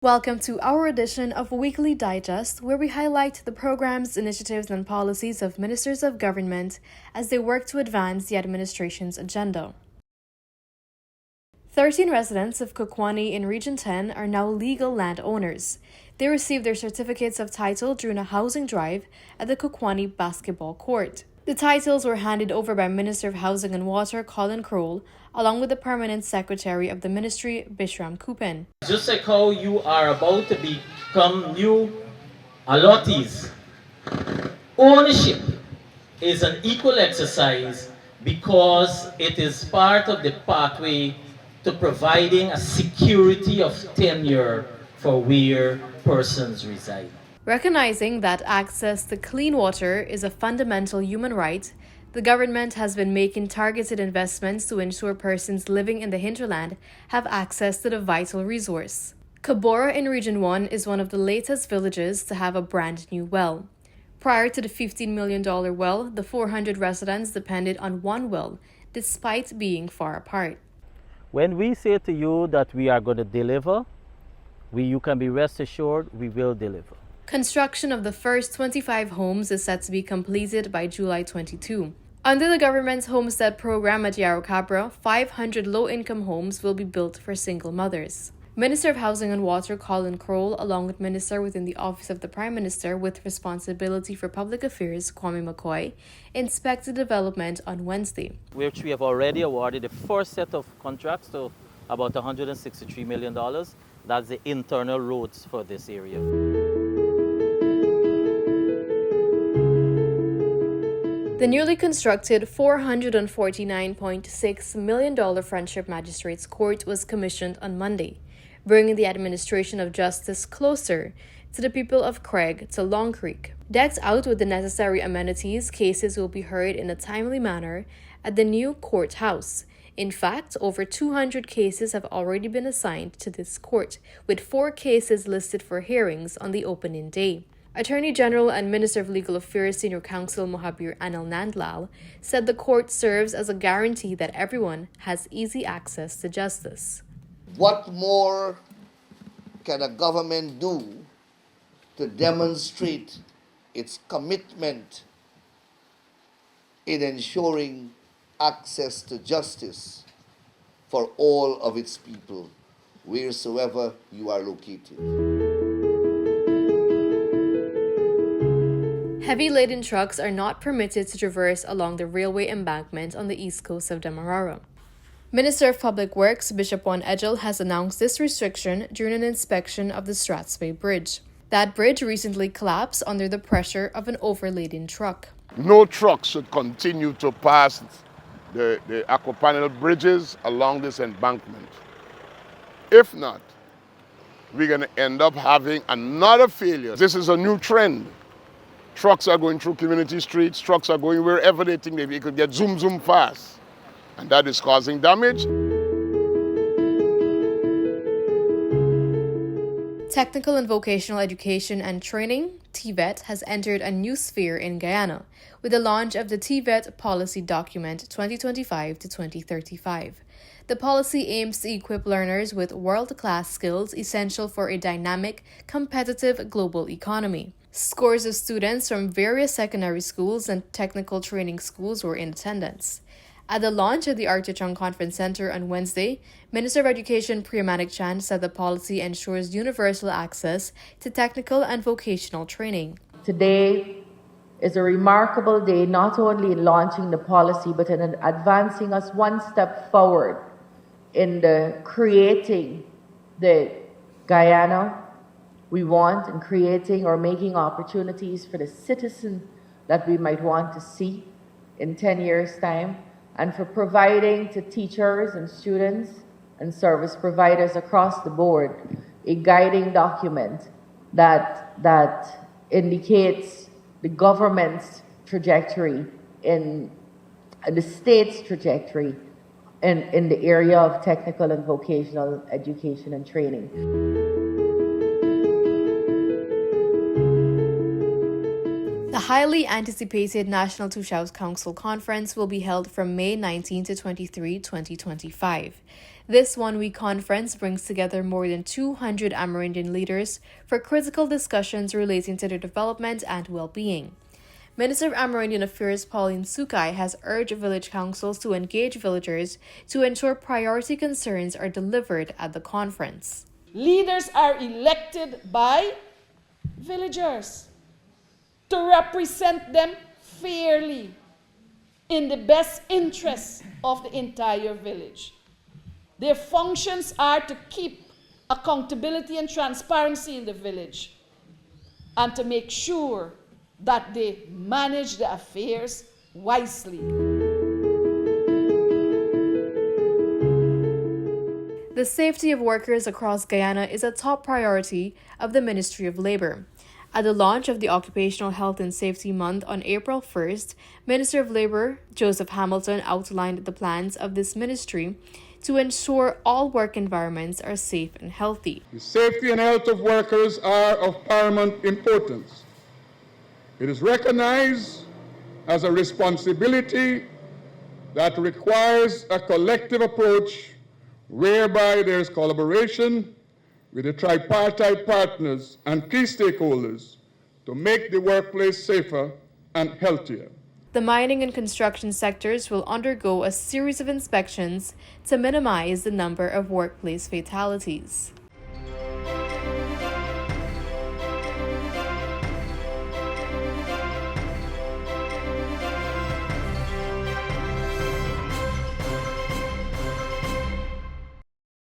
Welcome to our edition of Weekly Digest, where we highlight the programs, initiatives, and policies of ministers of government as they work to advance the administration's agenda. 13 residents of Kukwani in Region 10 are now legal landowners. They received their certificates of title during a housing drive at the Kukwani basketball court. The titles were handed over by Minister of Housing and Water Colin Crowell, along with the Permanent Secretary of the Ministry, Bishram Kupin. Just like how you are about to become new allottees, ownership is an equal exercise because it is part of the pathway to providing a security of tenure for where persons reside. Recognizing that access to clean water is a fundamental human right, the government has been making targeted investments to ensure persons living in the hinterland have access to the vital resource. Kabora in Region 1 is one of the latest villages to have a brand new well. Prior to the $15 million well, the 400 residents depended on one well, despite being far apart. When we say to you that we are going to deliver, you can be rest assured we will deliver. Construction of the first 25 homes is set to be completed by July 22. Under the government's homestead program at Yarrow Cabra, 500 low-income homes will be built for single mothers. Minister of Housing and Water Colin Crowell, along with Minister within the Office of the Prime Minister with responsibility for public affairs, Kwame McCoy, inspected development on Wednesday. Which we have already awarded the first set of contracts to about $163 million. That's the internal roads for this area. The newly constructed $449.6 million Friendship Magistrates Court was commissioned on Monday, bringing the administration of justice closer to the people of Craig to Long Creek. Decked out with the necessary amenities, cases will be heard in a timely manner at the new courthouse. In fact, over 200 cases have already been assigned to this court, with 4 cases listed for hearings on the opening day. Attorney General and Minister of Legal Affairs Senior Counsel Mohabir Anil Nandlal said the court serves as a guarantee that everyone has easy access to justice. What more can a government do to demonstrate its commitment in ensuring access to justice for all of its people, wheresoever you are located? Heavy-laden trucks are not permitted to traverse along the railway embankment on the east coast of Demerara. Minister of Public Works Bishop Juan Edgell has announced this restriction during an inspection of the Strathspey Bridge. That bridge recently collapsed under the pressure of an overladen truck. No trucks should continue to pass the aquapanel bridges along this embankment. If not, we're going to end up having another failure. This is a new trend. Trucks are going through community streets, trucks are going wherever they think they could get zoom fast. And that is causing damage. Technical and Vocational Education and Training, TVET, has entered a new sphere in Guyana with the launch of the TVET Policy Document 2025 to 2035. The policy aims to equip learners with world-class skills essential for a dynamic, competitive global economy. Scores of students from various secondary schools and technical training schools were in attendance. At the launch at the Artichon Conference Center on Wednesday, Minister of Education Priyamanik Chan said the policy ensures universal access to technical and vocational training. Today is a remarkable day, not only in launching the policy, but in advancing us one step forward in creating the Guyana we want and creating or making opportunities for the citizen that we might want to see in 10 years' time, and for providing to teachers and students and service providers across the board a guiding document that indicates the government's trajectory in the state's trajectory in the area of technical and vocational education and training. The The highly anticipated National Tushaus Council Conference will be held from May 19 to 23, 2025. This one-week conference brings together more than 200 Amerindian leaders for critical discussions relating to their development and well-being. Minister of Amerindian Affairs Pauline Sukai has urged village councils to engage villagers to ensure priority concerns are delivered at the conference. Leaders are elected by villagers to represent them fairly in the best interests of the entire village. Their functions are to keep accountability and transparency in the village and to make sure that they manage the affairs wisely. The safety of workers across Guyana is a top priority of the Ministry of Labour. At the launch of the Occupational Health and Safety Month on April 1st, Minister of Labour Joseph Hamilton outlined the plans of this ministry to ensure all work environments are safe and healthy. The safety and health of workers are of paramount importance. It is recognized as a responsibility that requires a collective approach whereby there is collaboration with the tripartite partners and key stakeholders to make the workplace safer and healthier. The mining and construction sectors will undergo a series of inspections to minimize the number of workplace fatalities.